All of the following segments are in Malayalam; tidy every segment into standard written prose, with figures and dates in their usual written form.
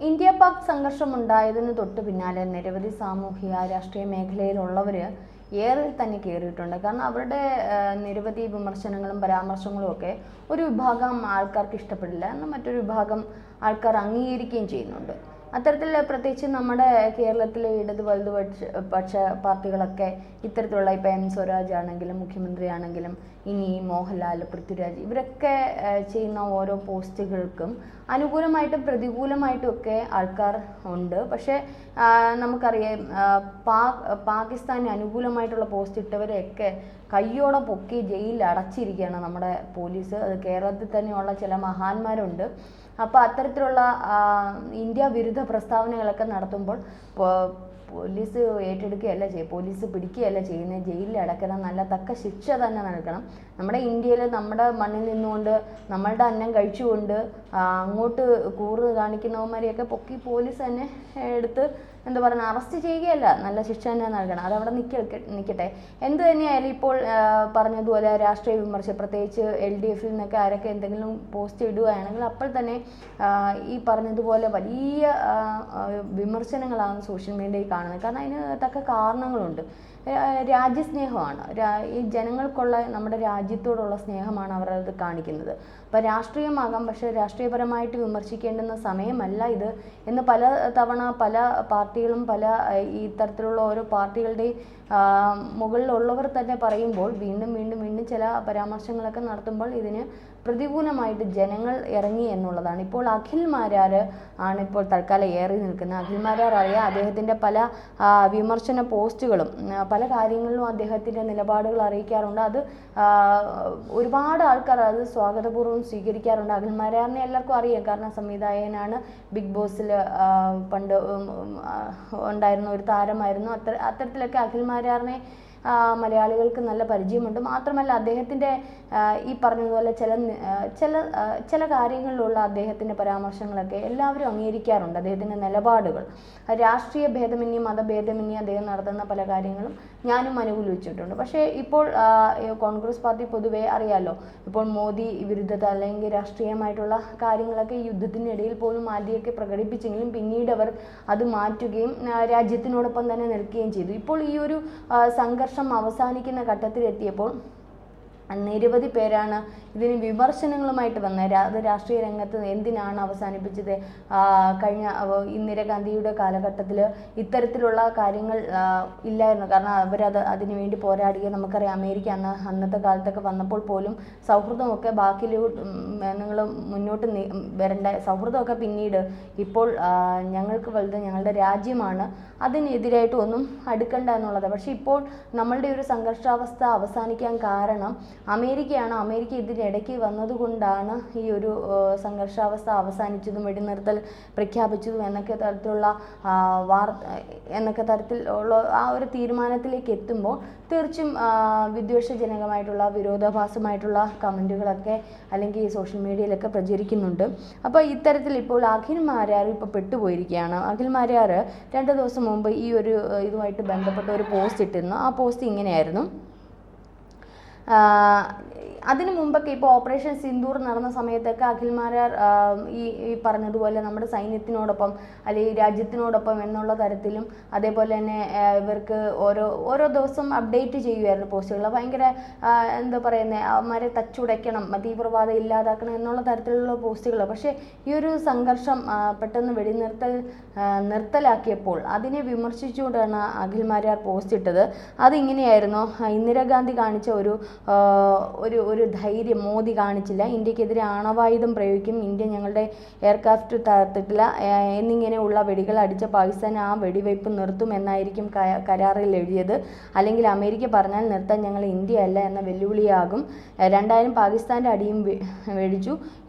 ഇന്ത്യ പാക് സംഘർഷമുണ്ടായതിന് തൊട്ട് പിന്നാലെ നിരവധി സാമൂഹിക രാഷ്ട്രീയ മേഖലയിലുള്ളവർ ഏറിൽ തന്നെ കയറിയിട്ടുണ്ട്. കാരണം അവരുടെ നിരവധി വിമർശനങ്ങളും പരാമർശങ്ങളും ഒക്കെ ഒരു വിഭാഗം ആൾക്കാർക്ക് ഇഷ്ടപ്പെടില്ല, എന്നാൽ മറ്റൊരു വിഭാഗം ആൾക്കാർ അംഗീകരിക്കുകയും ചെയ്യുന്നുണ്ട്. അത്തരത്തിൽ പ്രത്യേകിച്ച് നമ്മുടെ കേരളത്തിലെ ഇടത് വലതുപക്ഷ പാർട്ടികളൊക്കെ ഇത്തരത്തിലുള്ള ഇപ്പോൾ എം സ്വരാജ് ആണെങ്കിലും മുഖ്യമന്ത്രി ആണെങ്കിലും ഇനി മോഹൻലാൽ, പൃഥ്വിരാജ് ഇവരൊക്കെ ചെയ്യുന്ന ഓരോ പോസ്റ്റുകൾക്കും അനുകൂലമായിട്ടും പ്രതികൂലമായിട്ടും ഒക്കെ ആൾക്കാർ ഉണ്ട്. പക്ഷേ നമുക്കറിയാം പാകിസ്ഥാന് അനുകൂലമായിട്ടുള്ള പോസ്റ്റ് ഇട്ടവരെയൊക്കെ കയ്യോടെ പൊക്കി ജയിലിൽ അടച്ചിരിക്കുകയാണ് നമ്മുടെ പോലീസ്. അത് കേരളത്തിൽ തന്നെയുള്ള ചില മഹാന്മാരുണ്ട്. അപ്പോൾ അത്തരത്തിലുള്ള ഇന്ത്യ വിരുദ്ധ പ്രസ്താവനകളൊക്കെ നടത്തുമ്പോൾ പോലീസ് ഏറ്റെടുക്കുകയല്ല ചെയ്യുക, പോലീസ് പിടിക്കുകയല്ല ചെയ്യുന്നത്, ജയിലിൽ അടക്കണം, നല്ല തക്ക ശിക്ഷ തന്നെ നൽകണം. നമ്മുടെ ഇന്ത്യയിൽ നമ്മുടെ മണ്ണിൽ നിന്നുകൊണ്ട് നമ്മളുടെ അന്നം കഴിച്ചുകൊണ്ട് അങ്ങോട്ട് കൂറ് കാണിക്കുന്നവന്മാരെയൊക്കെ പൊക്കി പോലീസ് തന്നെ എടുത്ത് എന്താ പറയുക അറസ്റ്റ് ചെയ്യുകയല്ല, നല്ല ശിക്ഷ തന്നെ നൽകണം. അതവിടെ നിൽക്കട്ടെ. എന്ത് തന്നെയായാലും ഇപ്പോൾ പറഞ്ഞതുപോലെ രാഷ്ട്രീയ വിമർശനം, പ്രത്യേകിച്ച് LDFിൽ നിന്നൊക്കെ ആരൊക്കെ എന്തെങ്കിലും പോസ്റ്റ് ഇടുകയാണെങ്കിൽ അപ്പോൾ തന്നെ ഈ പറഞ്ഞതുപോലെ വലിയ വിമർശനങ്ങളാണ് സോഷ്യൽ മീഡിയയിൽ കാണുന്നത്. കാരണം അതിന് തക്ക കാരണങ്ങളുണ്ട്. രാജ്യസ്നേഹമാണ്, ഈ ജനങ്ങൾക്കുള്ള നമ്മുടെ രാജ്യത്തോടുള്ള സ്നേഹമാണ് അവർ അത് കാണിക്കുന്നത്. അപ്പോൾ രാഷ്ട്രീയമാകാം, പക്ഷേ രാഷ്ട്രീയപരമായിട്ട് വിമർശിക്കേണ്ടുന്ന സമയമല്ല ഇത് എന്ന് പല തവണ പല പാർട്ടികളും പല ഈ തരത്തിലുള്ള ഓരോ പാർട്ടികളുടെയും മുകളിലുള്ളവർ തന്നെ പറയുമ്പോൾ വീണ്ടും വീണ്ടും വീണ്ടും ചില പരാമർശങ്ങളൊക്കെ നടത്തുമ്പോൾ ഇതിന് പ്രതികൂലമായിട്ട് ജനങ്ങൾ ഇറങ്ങി എന്നുള്ളതാണ്. ഇപ്പോൾ അഖിൽ മാരാർ ആണ് ഇപ്പോൾ തൽക്കാലം ഏറി നിൽക്കുന്നത്. അഖിൽ മാരാർ അറിയാം, അദ്ദേഹത്തിൻ്റെ പല വിമർശന പോസ്റ്റുകളും പല കാര്യങ്ങളിലും അദ്ദേഹത്തിൻ്റെ നിലപാടുകൾ അറിയിക്കാറുണ്ട്. അത് ഒരുപാട് ആൾക്കാർ അത് സ്വാഗതപൂർവ്വം സ്വീകരിക്കാറുണ്ട്. അഖിൽ മാരാറിനെ എല്ലാവർക്കും അറിയാം, കാരണം സംവിധായകനാണ്, ബിഗ് ബോസിൽ പണ്ട് ഉണ്ടായിരുന്ന ഒരു താരമായിരുന്നു. അത്തരത്തിലൊക്കെ അഖിൽ മാരാറിനെ മലയാളികൾക്ക് നല്ല പരിചയമുണ്ട്. മാത്രമല്ല അദ്ദേഹത്തിൻ്റെ ഈ പറഞ്ഞതുപോലെ ചില കാര്യങ്ങളിലുള്ള അദ്ദേഹത്തിൻ്റെ പരാമർശങ്ങളൊക്കെ എല്ലാവരും അംഗീകരിക്കാറുണ്ട്. അദ്ദേഹത്തിൻ്റെ നിലപാടുകൾ രാഷ്ട്രീയ ഭേദമന്യേ മതഭേദമന്യേ അദ്ദേഹം നടത്തുന്ന പല കാര്യങ്ങളും ഞാനും അനുകൂലിച്ചിട്ടുണ്ട്. പക്ഷേ ഇപ്പോൾ കോൺഗ്രസ് പാർട്ടി പൊതുവെ അറിയാമല്ലോ, ഇപ്പോൾ മോദി വിരുദ്ധത അല്ലെങ്കിൽ രാഷ്ട്രീയമായിട്ടുള്ള കാര്യങ്ങളൊക്കെ യുദ്ധത്തിനിടയിൽ പോലും ആദ്യമൊക്കെ പ്രകടിപ്പിച്ചെങ്കിലും പിന്നീട് അവർ അത് മാറ്റുകയും രാജ്യത്തിനോടൊപ്പം തന്നെ നിൽക്കുകയും ചെയ്തു. ഇപ്പോൾ ഈ ഒരു സംഘർഷം അവസാനിക്കുന്ന ഘട്ടത്തിലെത്തിയപ്പോൾ നിരവധി പേരാണ് ഇതിന് വിമർശനങ്ങളുമായിട്ട് വന്നത്. അത് രാഷ്ട്രീയ രംഗത്ത് എന്തിനാണ് അവസാനിപ്പിച്ചത്? കഴിഞ്ഞ ഇന്ദിരാഗാന്ധിയുടെ കാലഘട്ടത്തിൽ ഇത്തരത്തിലുള്ള കാര്യങ്ങൾ ഇല്ലായിരുന്നു. കാരണം അതിനു വേണ്ടി പോരാടിയ നമുക്കറിയാം, അമേരിക്ക അന്നത്തെ കാലത്തൊക്കെ വന്നപ്പോൾ പോലും സൗഹൃദമൊക്കെ നിങ്ങൾ മുന്നോട്ട് വരേണ്ട സൗഹൃദമൊക്കെ പിന്നീട് ഇപ്പോൾ ഞങ്ങൾക്ക് വലുത് ഞങ്ങളുടെ രാജ്യമാണ്, അതിനെതിരായിട്ട് ഒന്നും അടുക്കണ്ട എന്നുള്ളത്. പക്ഷേ ഇപ്പോൾ നമ്മളുടെ ഒരു സംഘർഷാവസ്ഥ അവസാനിക്കാൻ കാരണം അമേരിക്കയാണ്. അമേരിക്ക ഇതിനിടയ്ക്ക് വന്നതുകൊണ്ടാണ് ഈ ഒരു സംഘർഷാവസ്ഥ അവസാനിച്ചതും വെടിനിർത്തൽ പ്രഖ്യാപിച്ചതും എന്നൊക്കെ തരത്തിലുള്ള ആ ഒരു തീരുമാനത്തിലേക്ക് എത്തുമ്പോൾ തീർച്ചയായും വിദ്വേഷജനകമായിട്ടുള്ള വിരോധാഭാസമായിട്ടുള്ള കമൻറ്റുകളൊക്കെ അല്ലെങ്കിൽ സോഷ്യൽ മീഡിയയിലൊക്കെ പ്രചരിക്കുന്നുണ്ട്. അപ്പോൾ ഇത്തരത്തിൽ ഇപ്പോൾ അഖിൽ മാരാർ ഇപ്പോൾ പെട്ടുപോയിരിക്കുകയാണ്. അഖിൽ മാരാർ 2 ദിവസം മുമ്പ് ഈ ഒരു ഇതുമായിട്ട് ബന്ധപ്പെട്ട ഒരു പോസ്റ്റ് ഇട്ടിരുന്നു. ആ പോസ്റ്റ് ഇങ്ങനെയായിരുന്നു. അതിനു മുമ്പൊക്കെ ഇപ്പോൾ ഓപ്പറേഷൻ സിന്ദൂർ നടന്ന സമയത്തൊക്കെ അഖിൽ മാരാർ ഈ പറഞ്ഞതുപോലെ നമ്മുടെ സൈന്യത്തിനോടൊപ്പം അല്ലെങ്കിൽ രാജ്യത്തിനോടൊപ്പം എന്നുള്ള തരത്തിലും അതേപോലെ തന്നെ ഇവർക്ക് ഓരോ ദിവസം അപ്ഡേറ്റ് ചെയ്യുമായിരുന്നു പോസ്റ്റുകൾ. ഭയങ്കര എന്താ പറയുന്നത്, അവന്മാരെ തച്ചുടയ്ക്കണം, തീവ്രവാദം ഇല്ലാതാക്കണം എന്നുള്ള തരത്തിലുള്ള പോസ്റ്റുകൾ. പക്ഷേ ഈ ഒരു സംഘർഷം പെട്ടെന്ന് നിർത്തലാക്കിയപ്പോൾ അതിനെ വിമർശിച്ചുകൊണ്ടാണ് അഖിൽ മാരാർ പോസ്റ്റ് ഇട്ടത്. അതിങ്ങനെയായിരുന്നു: ഇന്ദിരാഗാന്ധി കാണിച്ച ഒരു ധൈര്യം മോദി കാണിച്ചില്ല, ഇന്ത്യക്കെതിരെ ആണവായുധം പ്രയോഗിക്കും, ഇന്ത്യ ഞങ്ങളുടെ എയർക്രാഫ്റ്റ് തകർത്തിട്ടില്ല എന്നിങ്ങനെയുള്ള വെടികൾ അടിച്ച പാകിസ്ഥാൻ ആ വെടിവയ്പ് നിർത്തും എന്നായിരിക്കും കരാറിൽ എഴുതിയത്. അല്ലെങ്കിൽ അമേരിക്ക പറഞ്ഞാൽ നിർത്താൻ ഞങ്ങൾ ഇന്ത്യയല്ല എന്ന വെല്ലുവിളിയാകും. 2000 പാകിസ്ഥാൻ്റെ അടിയും മേടിച്ചു,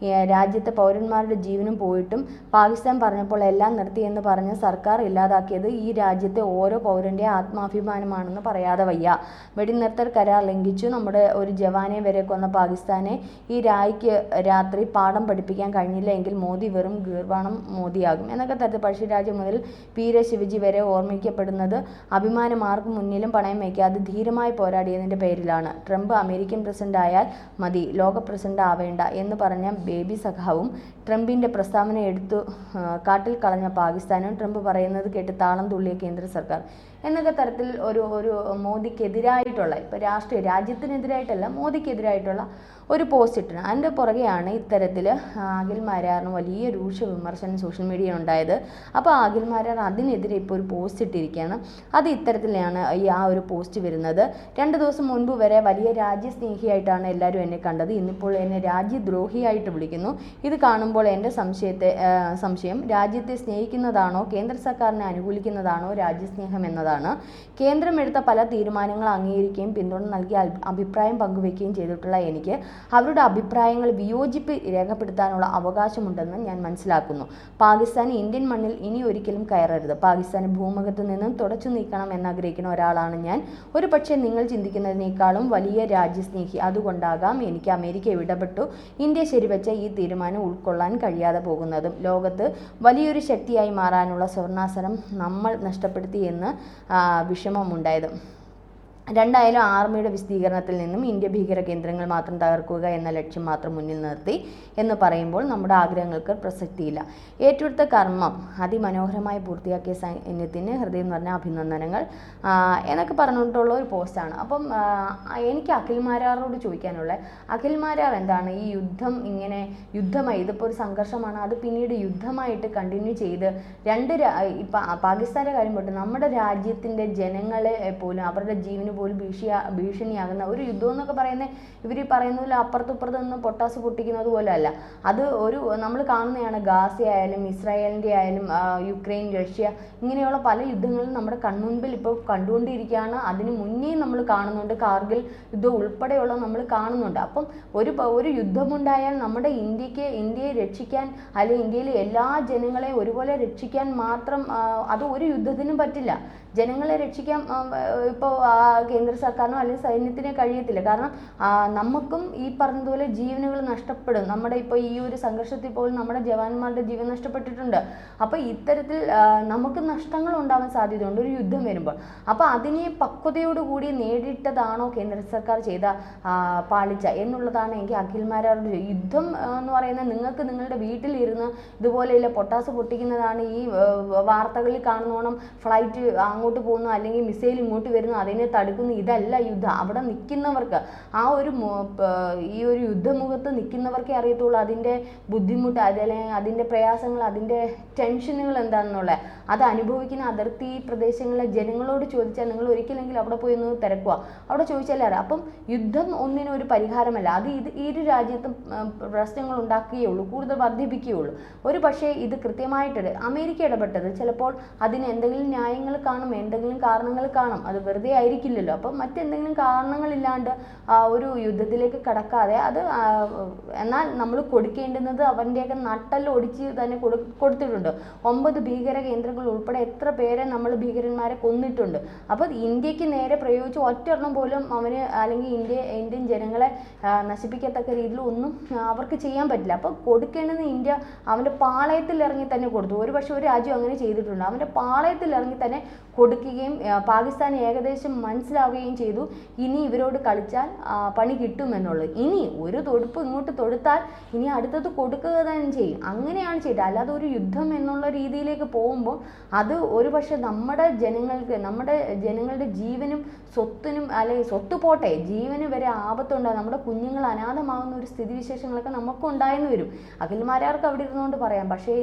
രാജ്യത്തെ പൗരന്മാരുടെ ജീവനും പോയിട്ടും പാകിസ്ഥാൻ പറഞ്ഞപ്പോൾ എല്ലാം നിർത്തി എന്ന് പറഞ്ഞ് സർക്കാർ ഇല്ലാതാക്കിയത് ഈ രാജ്യത്തെ ഓരോ പൗരൻ്റെ ആത്മാഭിമാനമാണെന്ന് പറയാതെ വയ്യ. വെടിനിർത്തൽ കരാർ ലംഘിച്ചു, നമ്മുടെ ഒരു ജവാനെ വരെ കൊന്ന പാകിസ്ഥാനെ ഈ രായ്ക്ക് രാത്രി പാഠം പഠിപ്പിക്കാൻ കഴിഞ്ഞില്ല എങ്കിൽ മോദി വെറും ഗീർവാണം മോദിയാകും എന്നൊക്കെ തരത്തിൽ പഴശ്ശിരാജ മുതൽ വീര ശിവജി വരെ ഓർമ്മിക്കപ്പെടുന്നത് അഭിമാനമാർക്ക് മുന്നിലും പണയം വയ്ക്കാതെ ധീരമായി പോരാടിയതിൻ്റെ പേരിലാണ്. ട്രംപ് അമേരിക്കൻ പ്രസിഡന്റ് ആയാൽ മതി, ലോക പ്രസിഡന്റ് ആവേണ്ട എന്ന് പറഞ്ഞ ബേബി സഖാവും ട്രംപിൻ്റെ പ്രസ്താവന എടുത്തു കാട്ടിൽ കളഞ്ഞ പാകിസ്ഥാനും ട്രംപ് പറയുന്നത് കേട്ട് താളം തുള്ളിയ കേന്ദ്ര സർക്കാർ എന്നൊക്കെ തരത്തിൽ ഒരു മോദിക്കെതിരായിട്ടുള്ള, ഇപ്പോൾ രാജ്യത്തിനെതിരായിട്ടല്ല മോദിക്കെതിരായിട്ടുള്ള ഒരു പോസ്റ്റ് ഇട്ടിരുന്നു. അതിൻ്റെ പുറകെയാണ് ഇത്തരത്തിൽ അഖിൽ മാരാറിന് വലിയ രൂക്ഷ വിമർശനം സോഷ്യൽ മീഡിയ ഉണ്ടായത്. അപ്പോൾ അഖിൽ മാരാർ അതിനെതിരെ ഇപ്പോൾ ഒരു പോസ്റ്റ് ഇട്ടിരിക്കുകയാണ്. അത് ഇത്തരത്തിലാണ് ആ ഒരു പോസ്റ്റ് വരുന്നത്. 2 ദിവസം മുൻപ് വരെ വലിയ രാജ്യസ്നേഹിയായിട്ടാണ് എല്ലാവരും എന്നെ കണ്ടത്. ഇന്നിപ്പോൾ എന്നെ രാജ്യദ്രോഹിയായിട്ട് വിളിക്കുന്നു. ഇത് കാണുമ്പോൾ എൻ്റെ സംശയം രാജ്യത്തെ സ്നേഹിക്കുന്നതാണോ കേന്ദ്ര സർക്കാരിനെ അനുകൂലിക്കുന്നതാണോ രാജ്യസ്നേഹം എന്നതാണ്. കേന്ദ്രം എടുത്ത പല തീരുമാനങ്ങൾ അംഗീകരിക്കുകയും പിന്തുണ നൽകി അഭിപ്രായം പങ്കുവയ്ക്കുകയും ചെയ്തിട്ടുള്ള എനിക്ക് അവരുടെ അഭിപ്രായങ്ങൾ വിയോജിപ്പ് രേഖപ്പെടുത്താനുള്ള അവകാശമുണ്ടെന്ന് ഞാൻ മനസ്സിലാക്കുന്നു. പാകിസ്ഥാൻ ഇന്ത്യൻ മണ്ണിൽ ഇനി ഒരിക്കലും കയറരുത്. പാകിസ്ഥാനെ ഭൂമുഖത്ത് നിന്നും തുടച്ചു നീക്കണം എന്നാഗ്രഹിക്കുന്ന ഒരാളാണ് ഞാൻ. ഒരു പക്ഷേ നിങ്ങൾ ചിന്തിക്കുന്നതിനേക്കാളും വലിയ രാജ്യസ്നേഹി. അതുകൊണ്ടാകാം എനിക്ക് അമേരിക്ക ഇടപെട്ടു ഇന്ത്യ ശരിവെച്ച ഈ തീരുമാനം ഉൾക്കൊള്ളാൻ കഴിയാതെ പോകുന്നതും. ലോകത്ത് വലിയൊരു ശക്തിയായി മാറാനുള്ള സ്വർണ്ണാസനം നമ്മൾ നഷ്ടപ്പെടുത്തി എന്ന് വിഷമമുണ്ടായത്. രണ്ടായാലും ആർമിയുടെ വിശദീകരണത്തിൽ നിന്നും ഇന്ത്യ ഭീകര കേന്ദ്രങ്ങൾ മാത്രം തകർക്കുക എന്ന ലക്ഷ്യം മാത്രം മുന്നിൽ നിർത്തി എന്ന് പറയുമ്പോൾ നമ്മുടെ ആഗ്രഹങ്ങൾക്ക് പ്രസക്തിയില്ല. ഏറ്റെടുത്ത കർമ്മം അതിമനോഹരമായി പൂർത്തിയാക്കിയ സൈന്യത്തിന് ഹൃദയം നിറഞ്ഞ അഭിനന്ദനങ്ങൾ എന്നൊക്കെ പറഞ്ഞിട്ടുള്ള ഒരു പോസ്റ്റാണ്. അപ്പം എനിക്ക് അഖിൽ മാരാറോട് ചോദിക്കാനുള്ളത്, അഖിൽ മാരാർ എന്താണ് ഈ ഇങ്ങനെ യുദ്ധമായി, ഇതിപ്പോൾ ഒരു സംഘർഷമാണ്, അത് പിന്നീട് യുദ്ധമായിട്ട് കണ്ടിന്യൂ ചെയ്ത് പാകിസ്ഥാൻ്റെ കാര്യം പോട്ട് നമ്മുടെ രാജ്യത്തിൻ്റെ ജനങ്ങളെ പോലും അവരുടെ ജീവന് പോലും ഭീഷണിയാകുന്ന ഒരു യുദ്ധം എന്നൊക്കെ പറയുന്നത് ഇവർ പറയുന്നതിൽ അപ്പുറത്തുപ്പുറത്ത് നിന്ന് പൊട്ടാസ് പൊട്ടിക്കുന്നത് പോലെ അല്ല. അത് നമ്മൾ കാണുന്നതാണ്. ഗാസ ആയാലും ഇസ്രായേലിൻ്റെ ആയാലും യുക്രൈൻ, റഷ്യ, ഇങ്ങനെയുള്ള പല യുദ്ധങ്ങളും നമ്മുടെ കൺമുൻപിൽ ഇപ്പോൾ കണ്ടുകൊണ്ടിരിക്കുകയാണ്. അതിന് മുന്നേ നമ്മൾ കാണുന്നുണ്ട്. കാർഗിൽ യുദ്ധം ഉൾപ്പെടെയുള്ള നമ്മൾ കാണുന്നുണ്ട്. അപ്പം ഒരു യുദ്ധമുണ്ടായാൽ നമ്മുടെ ഇന്ത്യയെ രക്ഷിക്കാൻ, അല്ലെങ്കിൽ ഇന്ത്യയിലെ എല്ലാ ജനങ്ങളെയും ഒരുപോലെ രക്ഷിക്കാൻ മാത്രം അത് ഒരു യുദ്ധത്തിനും പറ്റില്ല. ജനങ്ങളെ രക്ഷിക്കാൻ ഇപ്പോൾ കേന്ദ്ര സർക്കാരിനോ അല്ലെങ്കിൽ സൈന്യത്തിനെ കഴിയത്തില്ല. കാരണം നമുക്കും ഈ പറഞ്ഞതുപോലെ ജീവനുകൾ നഷ്ടപ്പെടും. നമ്മുടെ ഇപ്പോൾ ഈ ഒരു സംഘർഷത്തിൽ പോലും നമ്മുടെ ജവാന്മാരുടെ ജീവൻ നഷ്ടപ്പെട്ടിട്ടുണ്ട്. അപ്പോൾ ഇത്തരത്തിൽ നമുക്ക് നഷ്ടങ്ങൾ ഉണ്ടാവാൻ സാധ്യതയുണ്ട് ഒരു യുദ്ധം വരുമ്പോൾ. അപ്പോൾ അതിനെ പക്വതയോടുകൂടി നേരിട്ടതാണോ കേന്ദ്ര സർക്കാർ ചെയ്ത പാളിച്ച എന്നുള്ളതാണ് എനിക്ക് അഖിൽ മാരാറുടെ യുദ്ധം എന്ന് പറയുന്നത്. നിങ്ങൾക്ക് നിങ്ങളുടെ വീട്ടിലിരുന്ന് ഇതുപോലെയുള്ള പൊട്ടാസ് പൊട്ടിക്കുന്നതാണ് ഈ വാർത്തകളിൽ കാണുന്നോണം. ഫ്ലൈറ്റ് അങ്ങോട്ട് പോകുന്നു അല്ലെങ്കിൽ മിസൈൽ ഇങ്ങോട്ട് വരുന്നു, അതിനെ തടുക്കുന്നു. ഇതല്ല യുദ്ധം. അവിടെ നിൽക്കുന്നവർക്ക് ഈ ഒരു യുദ്ധമുഖത്ത് നിൽക്കുന്നവർക്കേ അറിയത്തുള്ളൂ അതിൻ്റെ ബുദ്ധിമുട്ട്, അല്ലെങ്കിൽ അതിൻ്റെ പ്രയാസങ്ങൾ, അതിൻ്റെ ടെൻഷനുകൾ എന്താണെന്നുള്ളത്. അത് അനുഭവിക്കുന്ന അതിർത്തി പ്രദേശങ്ങളിലെ ജനങ്ങളോട് ചോദിച്ചാൽ, നിങ്ങൾ ഒരിക്കലെങ്കിലും അവിടെ പോയി ഒന്ന് തിരക്കുക, അവിടെ ചോദിച്ചാലേ അറിയാം. അപ്പം യുദ്ധം ഒന്നിനും ഒരു പരിഹാരമല്ല. അത് ഇരു രാജ്യത്തും പ്രശ്നങ്ങൾ ഉണ്ടാക്കുകയുള്ളൂ, കൂടുതൽ വർദ്ധിപ്പിക്കുകയുള്ളൂ. ഒരു പക്ഷേ ഇത് കൃത്യമായിട്ട് അമേരിക്ക ഇടപെട്ടത് ചിലപ്പോൾ അതിന് എന്തെങ്കിലും ന്യായങ്ങൾ കാണും, എന്തെങ്കിലും കാരണങ്ങൾ കാണും. അത് വെറുതെ ആയിരിക്കില്ലല്ലോ. അപ്പം മറ്റെന്തെങ്കിലും കാരണങ്ങളില്ലാണ്ട് ഒരു യുദ്ധത്തിലേക്ക് കടക്കാതെ എന്നാൽ നമ്മൾ കൊടുക്കേണ്ടുന്നത് അവൻ്റെയൊക്കെ നട്ടെല്ലാം ഒടിച്ച് തന്നെ കൊടുത്തിട്ടുണ്ട്. 9 ഭീകര കേന്ദ്രങ്ങൾ ഉൾപ്പെടെ എത്ര പേരെ നമ്മൾ ഭീകരന്മാരെ കൊന്നിട്ടുണ്ട്. അപ്പോൾ ഇന്ത്യക്ക് നേരെ പ്രയോഗിച്ച് ഒറ്റെണ്ണം പോലും അവന് അല്ലെങ്കിൽ ഇന്ത്യൻ ജനങ്ങളെ നശിപ്പിക്കത്തക്ക രീതിയിൽ ഒന്നും അവർക്ക് ചെയ്യാൻ പറ്റില്ല. അപ്പോൾ കൊടുക്കേണ്ടത് ഇന്ത്യ അവൻ്റെ പാളയത്തിൽ ഇറങ്ങി തന്നെ കൊടുത്തു. ഒരു പക്ഷേ ഒരു രാജ്യം അങ്ങനെ ചെയ്തിട്ടുണ്ട്. അവൻ്റെ പാളയത്തിൽ ഇറങ്ങി തന്നെ കൊടുക്കുകയും പാകിസ്ഥാൻ ഏകദേശം മനസ്സിലാവുകയും ചെയ്തു ഇനി ഇവരോട് കളിച്ചാൽ പണി കിട്ടുമെന്നുള്ളത്. ഇനി ഒരു തൊടുപ്പ് ഇങ്ങോട്ട് തൊടുത്താൽ ഇനി അടുത്തത് കൊടുക്കുക തന്നെ ചെയ്യും. അങ്ങനെയാണ് ചെയ്തത്. അല്ലാതെ ഒരു യുദ്ധം എന്നുള്ള രീതിയിലേക്ക് പോകുമ്പോൾ അത് ഒരു പക്ഷേ നമ്മുടെ ജനങ്ങളുടെ ജീവനും സ്വത്തിനും, അല്ലെങ്കിൽ സ്വത്ത് പോട്ടെ ജീവന് വരെ ആപത്തുണ്ടാകും. നമ്മുടെ കുഞ്ഞുങ്ങൾ അനാഥമാകുന്ന ഒരു സ്ഥിതിവിശേഷങ്ങളൊക്കെ നമുക്കും ഉണ്ടായെന്ന് വരും. അഖിൽ മാരാർക്ക് അവിടെ ഇരുന്നുകൊണ്ട് പറയാം. പക്ഷേ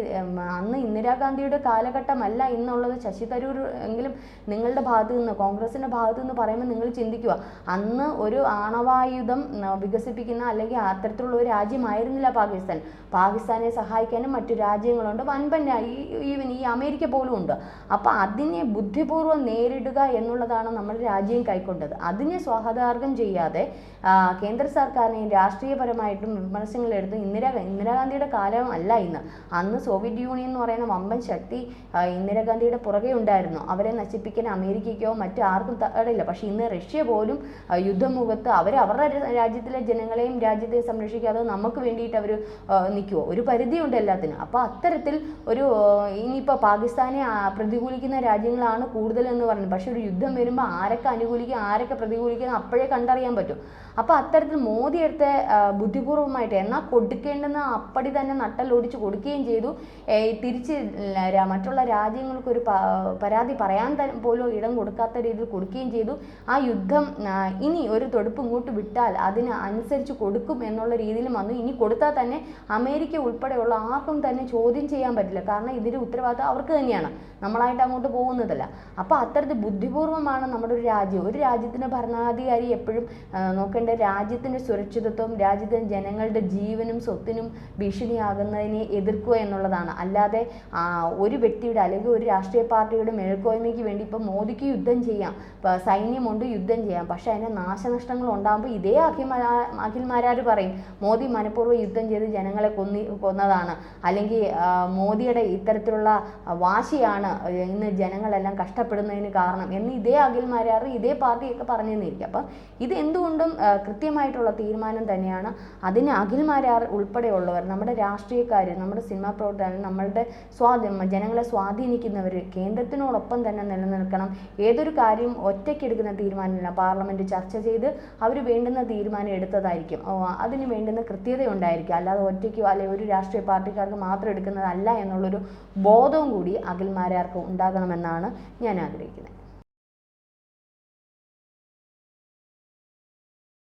അന്ന് ഇന്ദിരാഗാന്ധിയുടെ കാലഘട്ടമല്ല ഇന്നുള്ളത്. ശശി തരൂർ എങ്കിലും നിങ്ങളുടെ ഭാഗത്ത് നിന്ന്, കോൺഗ്രസിൻ്റെ ഭാഗത്ത് നിന്ന് പറയുമ്പോൾ നിങ്ങൾ ചിന്തിക്കുക, അന്ന് ഒരു ആണവായുധം വികസിപ്പിക്കുന്ന അല്ലെങ്കിൽ അത്തരത്തിലുള്ള ഒരു രാജ്യമായിരുന്നില്ല പാകിസ്ഥാൻ. പാകിസ്ഥാനെ സഹായിക്കാനും മറ്റു രാജ്യങ്ങളുണ്ട്, വൻപൻ ഈവൻ ഈ അമേരിക്ക പോലും ഉണ്ട്. അപ്പോൾ അതിനെ ബുദ്ധിപൂർവ്വം നേരിടുക എന്നുള്ളതാണ് നമ്മുടെ രാജ്യം കൈക്കൊണ്ടത്. അതിനെ സ്വാഗതാർഹം ചെയ്യാതെ കേന്ദ്ര സർക്കാരിനെയും രാഷ്ട്രീയപരമായിട്ടും വിമർശനങ്ങളെടുത്ത് ഇന്ദിരാഗാന്ധിയുടെ കാലം അല്ല ഇന്ന്. അന്ന് സോവിയറ്റ് യൂണിയൻ എന്ന് പറയുന്ന വമ്പൻ ശക്തി ഇന്ദിരാഗാന്ധിയുടെ പുറകെ ഉണ്ടായിരുന്നു. അവരെ നശിപ്പിക്കാൻ അമേരിക്കയ്ക്കോ മറ്റു ആർക്കും തടയില്ല. നടക്കുകയില്ല. പക്ഷേ ഇന്ന് റഷ്യ പോലും യുദ്ധമുഖത്ത് അവരുടെ രാജ്യത്തിലെ ജനങ്ങളെയും രാജ്യത്തെയും സംരക്ഷിക്കാതെ നമുക്ക് വേണ്ടിയിട്ട് അവർ നിൽക്കുമോ? ഒരു പരിധിയുണ്ട് എല്ലാത്തിനും. അപ്പോൾ അത്തരത്തിൽ ഒരു ഇനിയിപ്പോൾ പാകിസ്ഥാനെ പ്രതികൂലിക്കുന്ന രാജ്യങ്ങളാണ് കൂടുതലെന്ന് പറഞ്ഞു. പക്ഷെ ഒരു യുദ്ധം വരുമ്പോൾ ആരൊക്കെ അനുകൂലിക്കും ആരൊക്കെ പ്രതികൂലിക്കും അപ്പോഴേ കണ്ടറിയാൻ പറ്റും. അപ്പോൾ അത്തരത്തിൽ മോദി എടുത്ത ബുദ്ധിപൂർവമായിട്ട് എന്നാൽ കൊടുക്കേണ്ടുന്ന അപ്പടി തന്നെ നട്ടലൊടിച്ച് കൊടുക്കുകയും ചെയ്തു. തിരിച്ച് മറ്റുള്ള രാജ്യങ്ങൾക്കൊരു പരാതി പറയാൻ പോലും ഇടം കൊടുക്കാത്ത രീതിയിൽ കൊടുക്കുകയും ചെയ്തു. ആ യുദ്ധം ഇനി ഒരു തൊടുപ്പ് ഇങ്ങോട്ട് വിട്ടാൽ അതിന് അനുസരിച്ച് കൊടുക്കും എന്നുള്ള രീതിയിലും വന്നു. ഇനി കൊടുത്താൽ തന്നെ അമേരിക്ക ഉൾപ്പെടെയുള്ള ആർക്കും തന്നെ ചോദ്യം ചെയ്യാൻ പറ്റില്ല. കാരണം ഇതിൻ്റെ ഉത്തരവാദിത്തം അവർക്ക് തന്നെയാണ്, നമ്മളായിട്ട് അങ്ങോട്ട് പോകുന്നതല്ല. അപ്പോൾ അത്തരത്തിൽ ബുദ്ധിപൂർവമാണ് നമ്മുടെ ഒരു രാജ്യം. ഒരു രാജ്യത്തിൻ്റെ ഭരണാധികാരി എപ്പോഴും നോക്കേണ്ട രാജ്യത്തിൻ്റെ സുരക്ഷിതത്വം, രാജ്യത്തിൻ്റെ ജനങ്ങളുടെ ജീവനും സ്വത്തിനും ഭീഷണിയാകുന്നതിനെ എതിർക്കുക എന്നുള്ളതാണ്. അല്ലാതെ ഒരു വ്യക്തിയുടെ അല്ലെങ്കിൽ ഒരു രാഷ്ട്രീയ പാർട്ടിയുടെ മേൽക്കോയ്മയ്ക്ക് വേണ്ടി ഇപ്പം മോദിക്ക് യുദ്ധം ചെയ്യാം, സൈന്യമുണ്ട് യുദ്ധം ചെയ്യാം, പക്ഷെ അതിന് നാശനഷ്ടങ്ങൾ ഉണ്ടാകുമ്പോൾ ഇതേ അഖിൽമാരാർ പറയും മോദി മനഃപൂർവ്വം യുദ്ധം ചെയ്ത് ജനങ്ങളെ കൊന്നതാണ്, അല്ലെങ്കിൽ മോദിയുടെ ഇത്തരത്തിലുള്ള വാശിയാണ് ഇന്ന് ജനങ്ങളെല്ലാം കഷ്ടപ്പെടുന്നതിന് കാരണം എന്ന് ഇതേ അഖിൽമാരാർ ഇതേ പാർട്ടിയൊക്കെ പറഞ്ഞു തന്നിരിക്കും. അപ്പം ഇത് എന്തുകൊണ്ടും കൃത്യമായിട്ടുള്ള തീരുമാനം തന്നെയാണ്. അതിന് അഖിൽമാരാർ ഉൾപ്പെടെയുള്ളവർ, നമ്മുടെ രാഷ്ട്രീയക്കാർ, നമ്മുടെ സിനിമാ പ്രവർത്തകർ, നമ്മളുടെ ജനങ്ങളെ സ്വാധീനിക്കുന്നവർ കേന്ദ്രത്തിനോടൊപ്പം തന്നെ നിലനിൽക്കണം. ഏതൊരു കാര്യം ഒറ്റയ്ക്കെടുക്കുന്ന തീരുമാനമില്ല, പാർലമെൻറ്റ് ചർച്ച ചെയ്ത് അവർ വേണ്ടുന്ന തീരുമാനം എടുത്തതായിരിക്കും, അതിന് വേണ്ടുന്ന കൃത്യതയുണ്ടായിരിക്കും. അല്ലാതെ ഒറ്റയ്ക്കോ അല്ലെങ്കിൽ ഒരു രാഷ്ട്രീയ പാർട്ടിക്കാർക്ക് മാത്രം എടുക്കുന്നതല്ല എന്നുള്ളൊരു ബോധവും കൂടി അഖിൽമാരാർക്ക് ഉണ്ടാകണമെന്നാണ് ഞാൻ ആഗ്രഹിക്കുന്നത്.